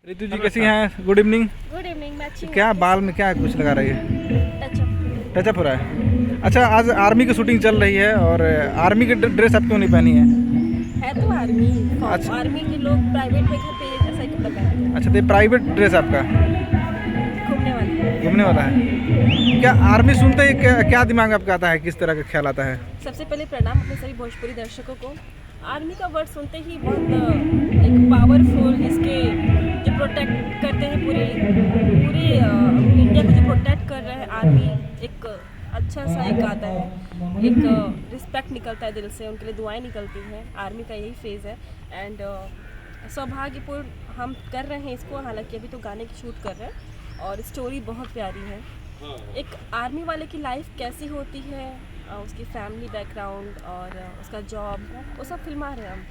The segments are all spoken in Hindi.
रितु जी कैसी हैं? Good evening. Good evening. मैं अच्छी हूँ। क्या बाल में क्या कुछ लगा रही है? टचअप टचअप हो रहा है। अच्छा, आज आर्मी की शूटिंग चल रही है और आर्मी की ड्रेस आप क्यों नहीं पहनी है? है तो आर्मी। अच्छा। आर्मी के लोग प्राइवेट में घर पे ऐसा ही कपड़ा पहनते हैं। अच्छा, तो ये प्राइवेट ड्रेस आपका घूमने वाले। घूमने वाला है क्या? आर्मी सुनते ही क्या दिमाग में आपका आता है? किस तरह का ख्याल आता है? सबसे पहले प्रणाम अपने सभी भोजपुरी दर्शकों को। आर्मी का वर्ड सुनते ही बहुत एक पावरफुल, इसके जो प्रोटेक्ट करते हैं पूरे पूरे इंडिया को जो प्रोटेक्ट कर रहे हैं आर्मी, एक अच्छा सा एक आता है, एक रिस्पेक्ट निकलता है दिल से, उनके लिए दुआएं निकलती हैं। आर्मी का यही फेज़ है एंड सौभाग्यपूर्ण हम कर रहे हैं इसको। हालांकि अभी तो गाने की शूट कर रहे हैं और स्टोरी बहुत प्यारी है। एक आर्मी वाले की लाइफ कैसी होती है, उसकी फैमिली बैकग्राउंड और उसका जॉब, वो सब फिल्मा रहे हैं हम।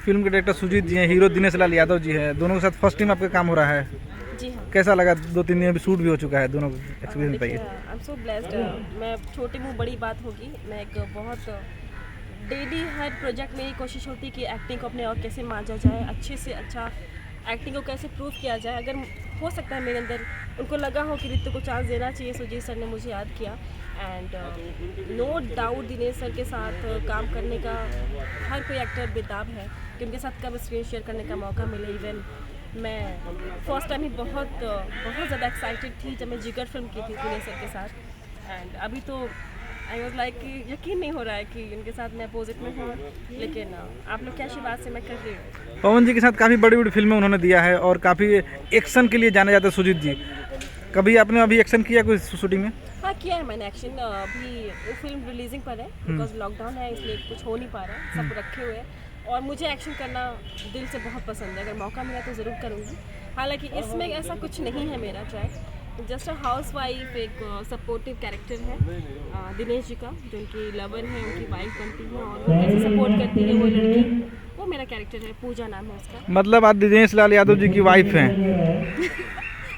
फिल्म के डायरेक्टर सुजीत जी हैं, हीरो दिनेश लाल यादव जी हैं, दोनों के साथ फर्स्ट टाइम आपका काम हो रहा है। जी हाँ। कैसा लगा? 2-3 दिन अभी शूट भी हो चुका है, दोनों एक्सपीरियंस देखिए, बताइए। I am so blessed. मैं छोटी मुँह बड़ी बात होगी, मैं एक बहुत डेली हर प्रोजेक्ट में ये कोशिश होती है कि एक्टिंग को अपने और कैसे मांझा जाए, अच्छे से अच्छा एक्टिंग को कैसे प्रूव किया जाए। अगर हो सकता है मेरे अंदर उनको लगा हो कि रितु को चांस देना चाहिए, सुजीत सर ने मुझे याद किया and no doubt Dinesh sir के साथ काम करने का हर कोई एक्टर बेताब है कि उनके साथ कब स्क्रीन शेयर करने का मौका मिले। इवन मैं फर्स्ट टाइम ही बहुत ज़्यादा एक्साइटेड थी जब मैं जिगर फिल्म की थी दिनेश सर के साथ एंड अभी तो आई वॉज लाइक यकीन नहीं हो रहा है कि उनके साथ मैं अपोजिट में हूँ, लेकिन आप लोग क्या आशीर्वाद से मैं कर रही हूँ। पवन जी के साथ काफ़ी बड़ी बड़ी फिल्में उन्होंने दिया है और काफ़ी एक्शन के लिए जाने जाते हैं सुजीत जी। कभी आपने अभी एक्शन किया कोई शूटिंग में? हाँ, किया है मैंने एक्शन। अभी वो फिल्म रिलीजिंग पर है बिकॉज लॉकडाउन है, इसलिए कुछ हो नहीं पा रहा है, सब रखे हुए हैं और मुझे एक्शन करना दिल से बहुत पसंद है। अगर मौका मिला तो ज़रूर करूँगी। हालांकि इसमें ऐसा कुछ नहीं है मेरा track, just a house wife, एक सपोर्टिव कैरेक्टर है दिनेश जी का, जो उनकी लवर है, उनकी वाइफ बनती है और वो कैसे सपोर्ट करती है वो लड़की, वो मेरा कैरेक्टर है। पूजा नाम है उसका। मतलब आप दिनेश लाल यादव जी की वाइफ हैं?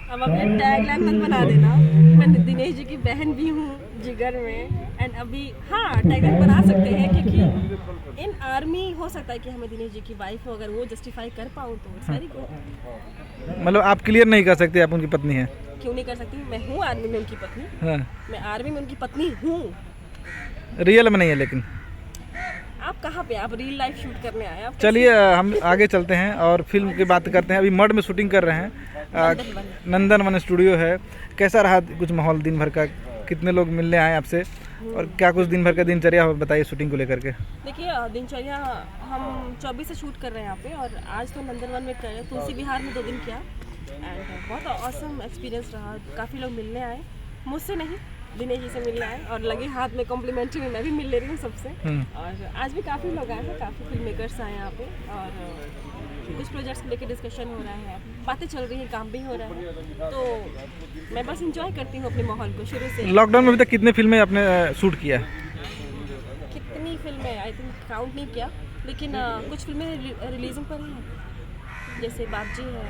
अब अपने टैगलाइन मत बना देना। मैं दिनेश जी की बहन भी हूँ जिगर में एंड अभी हाँ टैगलाइन बना सकते हैं क्योंकि इन आर्मी हो सकता है कि हमें दिनेश जी की वाइफ हो, अगर वो जस्टिफाई कर पाऊँ तो इट्स वेरी गुड। मतलब आप क्लियर नहीं कर सकते आप उनकी पत्नी हैं? क्यों नहीं कर सकती, मैं हूँ आर्मी में उनकी पत्नी। हाँ, मैं आर्मी में उनकी पत्नी हूँ। रियल में नहीं है लेकिन। आप कहाँ पे, आप रियल लाइफ शूट करने आए आप? चलिए हम आगे चलते हैं और फिल्म की बात करते हैं। अभी मड में शूटिंग कर रहे हैं, नंदनवन स्टूडियो है। कैसा रहा कुछ माहौल दिन भर का? कितने लोग मिलने आए आपसे और क्या कुछ दिन भर का दिनचर्या हो, बताइए शूटिंग को लेकर के। देखिए, दिनचर्या हम 24 से शूट कर रहे हैं यहाँ पे और आज तो नंदनवन में कर रहे हैं, तुलसी विहार में 2 दिन किया एंड बहुत ऑसम एक्सपीरियंस रहा। काफ़ी लोग मिलने आए, मुझसे नहीं दिनेश जी से मिलने आए और लगे हाथ में कॉम्प्लीमेंट्री में मैं भी मिल ले रही हूँ सबसे। और आज भी काफ़ी लोग आए हैं, काफ़ी फिल्म मेकर्स आए यहाँ पे और कुछ प्रोजेक्ट्स को लेकर डिस्कशन हो रहा है, बातें चल रही हैं, काम भी हो रहा है, तो मैं बस इंजॉय करती हूँ अपने माहौल को शुरू से। लॉकडाउन में अभी तक कितने फिल्में आपने शूट किया? कितनी फिल्में आई थिंक काउंट नहीं किया, लेकिन कुछ फिल्में रिलीजिंग पर ही हैं, जैसे बापजी है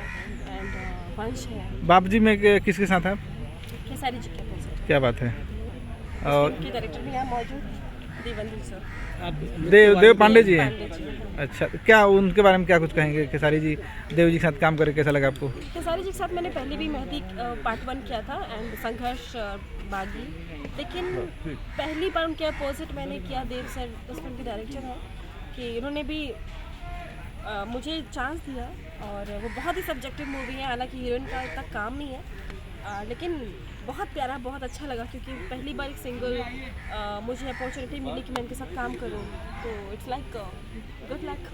एंड वंश है। बापजी में किसके साथ हैं आप? खेसारी जी के अपोजिट। क्या बात है। और के डायरेक्टर भी यहाँ मौजूद, देवेंद्र सर। देव पांडे जी हैं? पांडे जी। अच्छा, क्या उनके बारे में क्या कुछ कहेंगे? खेसारी जी, देव जी के साथ काम करके कैसा लगा आपको? खेसारी जी के साथ मैंने पहले भी मेहंदी पार्ट 1 किया था एंड संघर्ष बागी, लेकिन पहली बार उनके अपोजिट मैंने किया। देव सर उस फिल्म के डायरेक्टर हैं कि उन्होंने भी मुझे चांस दिया और वो बहुत ही सब्जेक्टिव मूवी है, हालांकि हीरोइन का इतना काम नहीं है, लेकिन बहुत प्यारा, बहुत अच्छा लगा क्योंकि पहली बार एक सिंगल मुझे अपॉर्चुनिटी मिली कि मैं उनके साथ काम करूँ, तो इट्स लाइक गुड लक।